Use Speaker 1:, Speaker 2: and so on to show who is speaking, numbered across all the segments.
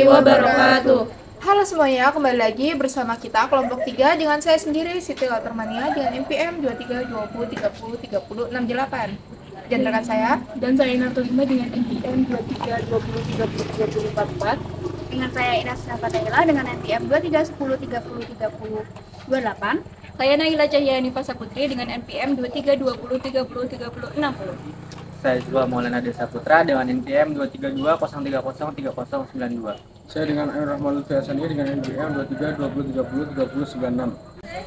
Speaker 1: warahmatullahi wabarakatuh.
Speaker 2: Halo semuanya, kembali lagi bersama kita kelompok 3 dengan saya sendiri Siti Latermania dengan NPM 2320303068 dan rekan saya
Speaker 1: Dan saya Natulima dengan NPM 2320303044.
Speaker 3: Dengan saya Ines Nafataila dengan NPM 2310303028.
Speaker 4: Saya Naila Cahyani Pasaputri dengan NPM 2320303060.
Speaker 5: Saya Zua Maulana Desa Putra dengan NPM 2320303303092.
Speaker 6: Saya dengan Air Rahman Lutfi Hasani dengan NPM 2320303096.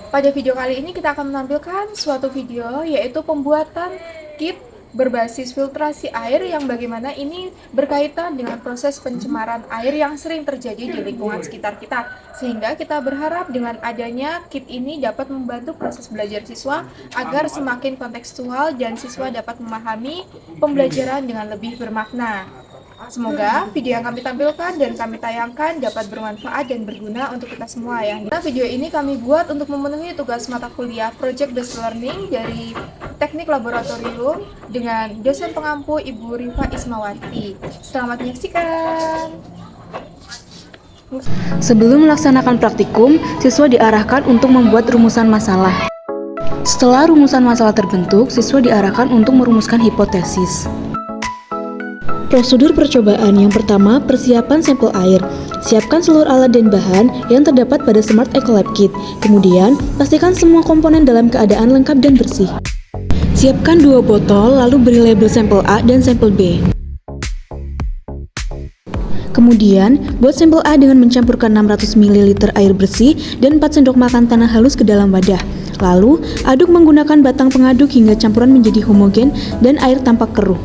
Speaker 2: Pada video kali ini kita akan menampilkan suatu video yaitu pembuatan kit berbasis filtrasi air yang bagaimana ini berkaitan dengan proses pencemaran air yang sering terjadi di lingkungan sekitar kita. Sehingga kita berharap dengan adanya kit ini dapat membantu proses belajar siswa agar semakin kontekstual dan siswa dapat memahami pembelajaran dengan lebih bermakna. Semoga video yang kami tampilkan dan kami tayangkan dapat bermanfaat dan berguna untuk kita semua ya. Nah, video ini kami buat untuk memenuhi tugas mata kuliah Project Based Learning dari Teknik Laboratorium dengan dosen pengampu Ibu Rifa Ismawati. Selamat menyaksikan.
Speaker 7: Sebelum melaksanakan praktikum, siswa diarahkan untuk membuat rumusan masalah. Setelah rumusan masalah terbentuk, siswa diarahkan untuk merumuskan hipotesis. Prosedur percobaan yang pertama, persiapan sampel air. Siapkan seluruh alat dan bahan yang terdapat pada Smart Ecolab Kit. Kemudian, pastikan semua komponen dalam keadaan lengkap dan bersih. Siapkan 2 botol, lalu beri label sampel A dan sampel B. Kemudian, buat sampel A dengan mencampurkan 600 ml air bersih dan 4 sendok makan tanah halus ke dalam wadah. Lalu, aduk menggunakan batang pengaduk hingga campuran menjadi homogen dan air tampak keruh.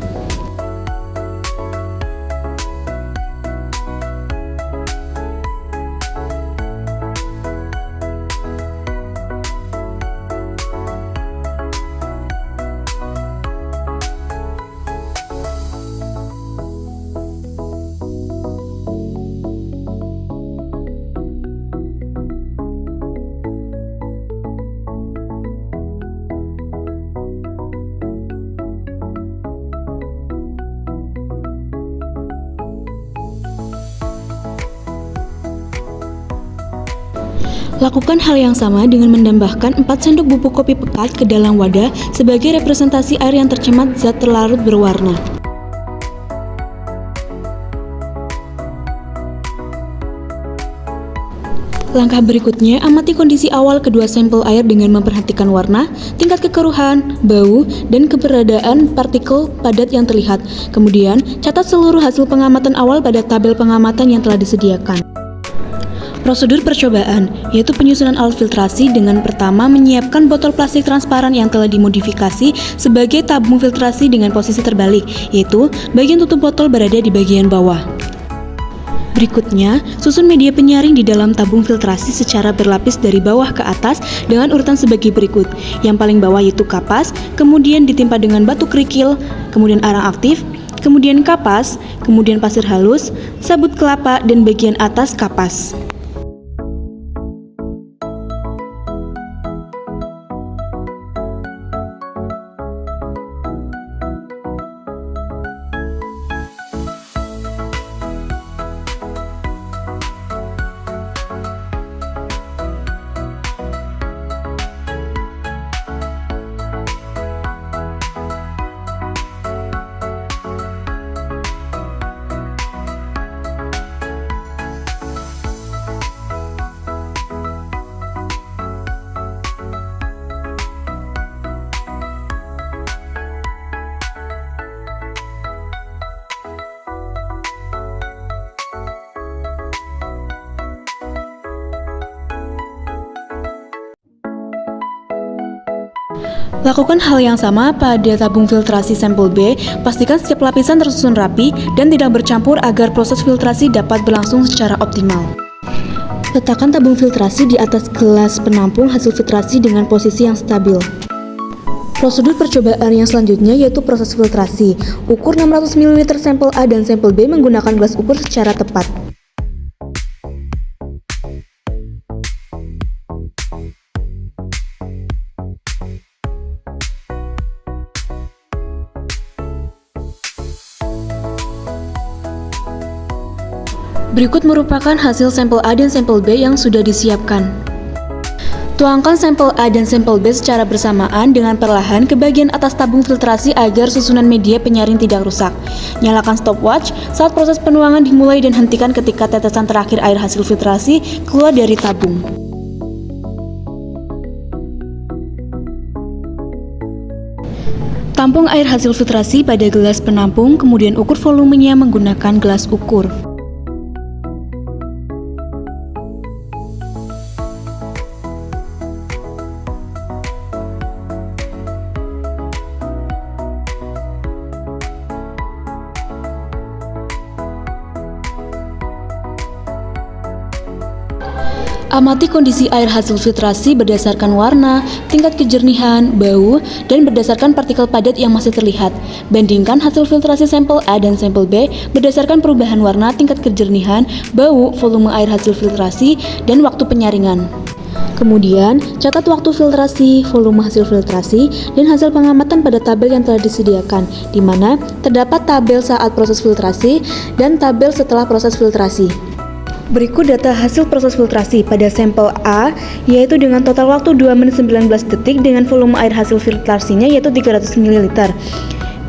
Speaker 7: Lakukan hal yang sama dengan menambahkan 4 sendok bubuk kopi pekat ke dalam wadah sebagai representasi air yang tercemar zat terlarut berwarna. Langkah berikutnya, amati kondisi awal kedua sampel air dengan memperhatikan warna, tingkat kekeruhan, bau, dan keberadaan partikel padat yang terlihat. Kemudian, catat seluruh hasil pengamatan awal pada tabel pengamatan yang telah disediakan. Prosedur percobaan, yaitu penyusunan alat filtrasi dengan pertama menyiapkan botol plastik transparan yang telah dimodifikasi sebagai tabung filtrasi dengan posisi terbalik, yaitu bagian tutup botol berada di bagian bawah. Berikutnya, susun media penyaring di dalam tabung filtrasi secara berlapis dari bawah ke atas dengan urutan sebagai berikut. Yang paling bawah yaitu kapas, kemudian ditimpa dengan batu kerikil, kemudian arang aktif, kemudian kapas, kemudian pasir halus, sabut kelapa, dan bagian atas kapas. Lakukan hal yang sama pada tabung filtrasi sampel B, pastikan setiap lapisan tersusun rapi dan tidak bercampur agar proses filtrasi dapat berlangsung secara optimal. Letakkan tabung filtrasi di atas gelas penampung hasil filtrasi dengan posisi yang stabil. Prosedur percobaan yang selanjutnya yaitu proses filtrasi. Ukur 600 ml sampel A dan sampel B menggunakan gelas ukur secara tepat. Berikut merupakan hasil sampel A dan sampel B yang sudah disiapkan. Tuangkan sampel A dan sampel B secara bersamaan dengan perlahan ke bagian atas tabung filtrasi agar susunan media penyaring tidak rusak. Nyalakan stopwatch saat proses penuangan dimulai dan hentikan ketika tetesan terakhir air hasil filtrasi keluar dari tabung. Tampung air hasil filtrasi pada gelas penampung, kemudian ukur volumenya menggunakan gelas ukur. Amati kondisi air hasil filtrasi berdasarkan warna, tingkat kejernihan, bau, dan berdasarkan partikel padat yang masih terlihat. Bandingkan hasil filtrasi sampel A dan sampel B berdasarkan perubahan warna, tingkat kejernihan, bau, volume air hasil filtrasi, dan waktu penyaringan. Kemudian, catat waktu filtrasi, volume hasil filtrasi, dan hasil pengamatan pada tabel yang telah disediakan, di mana terdapat tabel saat proses filtrasi dan tabel setelah proses filtrasi. Berikut data hasil proses filtrasi pada sampel A, yaitu dengan total waktu 2 menit 19 detik dengan volume air hasil filtrasinya yaitu 300 ml,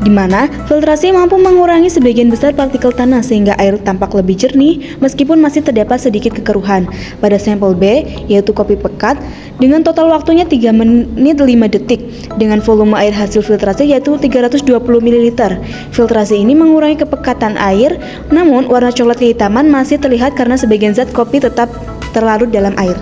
Speaker 7: di mana filtrasi mampu mengurangi sebagian besar partikel tanah sehingga air tampak lebih jernih meskipun masih terdapat sedikit kekeruhan. Pada sampel B, yaitu kopi pekat, dengan total waktunya 3 menit 5 detik dengan volume air hasil filtrasi yaitu 320 ml. Filtrasi ini mengurangi kepekatan air, namun warna coklat kehitaman masih terlihat karena sebagian zat kopi tetap terlarut dalam air.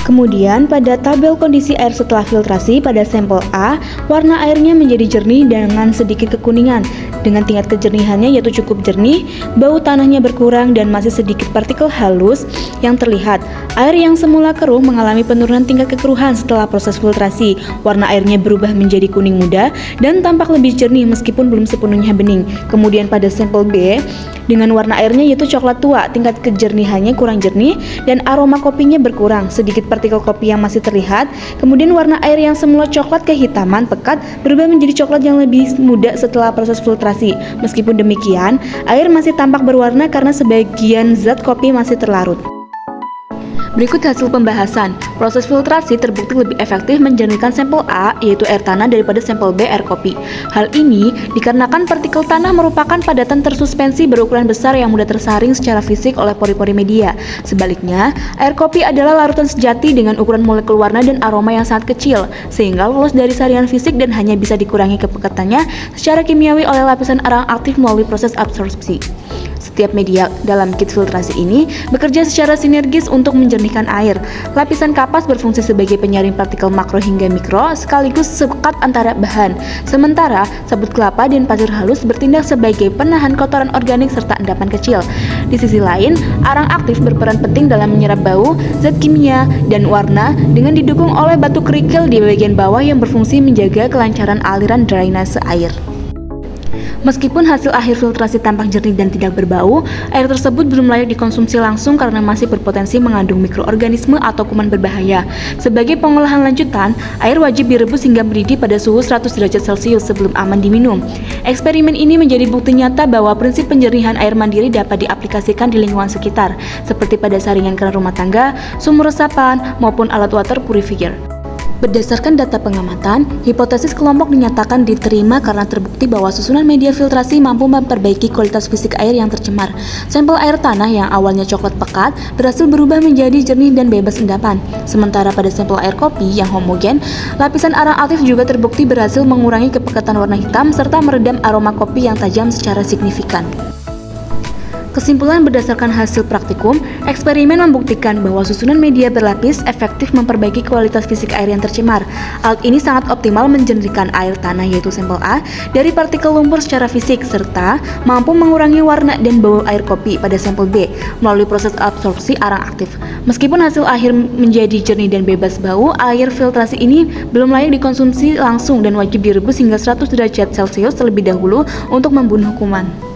Speaker 7: Kemudian pada tabel kondisi air setelah filtrasi pada sampel A, warna airnya menjadi jernih dengan sedikit kekuningan, dengan tingkat kejernihannya yaitu cukup jernih, bau tanahnya berkurang dan masih sedikit partikel halus yang terlihat. Air yang semula keruh mengalami penurunan tingkat kekeruhan setelah proses filtrasi. Warna airnya berubah menjadi kuning muda dan tampak lebih jernih meskipun belum sepenuhnya bening. Kemudian pada sampel B, dengan warna airnya yaitu coklat tua, tingkat kejernihannya kurang jernih dan aroma kopinya berkurang, sedikit partikel kopi yang masih terlihat. Kemudian warna air yang semula coklat kehitaman pekat berubah menjadi coklat yang lebih muda setelah proses filtrasi. Meskipun demikian, air masih tampak berwarna karena sebagian zat kopi masih terlarut. Berikut hasil pembahasan. Proses filtrasi terbukti lebih efektif menjernihkan sampel A, yaitu air tanah, daripada sampel B, air kopi. Hal ini dikarenakan partikel tanah merupakan padatan tersuspensi berukuran besar yang mudah tersaring secara fisik oleh pori-pori media. Sebaliknya, air kopi adalah larutan sejati dengan ukuran molekul warna dan aroma yang sangat kecil, sehingga lolos dari saringan fisik dan hanya bisa dikurangi kepekatannya secara kimiawi oleh lapisan arang aktif melalui proses absorpsi. Setiap media dalam kit filtrasi ini bekerja secara sinergis untuk menjernihkan air. Lapisan kapas berfungsi sebagai penyaring partikel makro hingga mikro sekaligus sekat antara bahan. Sementara sabut kelapa dan pasir halus bertindak sebagai penahan kotoran organik serta endapan kecil. Di sisi lain, arang aktif berperan penting dalam menyerap bau, zat kimia, dan warna dengan didukung oleh batu kerikil di bagian bawah yang berfungsi menjaga kelancaran aliran drainase air. Meskipun hasil akhir filtrasi tampak jernih dan tidak berbau, air tersebut belum layak dikonsumsi langsung karena masih berpotensi mengandung mikroorganisme atau kuman berbahaya. Sebagai pengolahan lanjutan, air wajib direbus hingga mendidih pada suhu 100 derajat Celcius sebelum aman diminum. Eksperimen ini menjadi bukti nyata bahwa prinsip penjernihan air mandiri dapat diaplikasikan di lingkungan sekitar, seperti pada saringan keran rumah tangga, sumur resapan, maupun alat water purifier. Berdasarkan data pengamatan, hipotesis kelompok dinyatakan diterima karena terbukti bahwa susunan media filtrasi mampu memperbaiki kualitas fisik air yang tercemar. Sampel air tanah yang awalnya coklat pekat berhasil berubah menjadi jernih dan bebas endapan. Sementara pada sampel air kopi yang homogen, lapisan arang aktif juga terbukti berhasil mengurangi kepekatan warna hitam serta meredam aroma kopi yang tajam secara signifikan. Kesimpulan berdasarkan hasil praktikum, eksperimen membuktikan bahwa susunan media berlapis efektif memperbaiki kualitas fisik air yang tercemar. Alat ini sangat optimal menjernihkan air tanah yaitu sampel A dari partikel lumpur secara fisik serta mampu mengurangi warna dan bau air kopi pada sampel B melalui proses absorpsi arang aktif. Meskipun hasil akhir menjadi jernih dan bebas bau, air filtrasi ini belum layak dikonsumsi langsung dan wajib direbus hingga 100 derajat Celcius terlebih dahulu untuk membunuh kuman.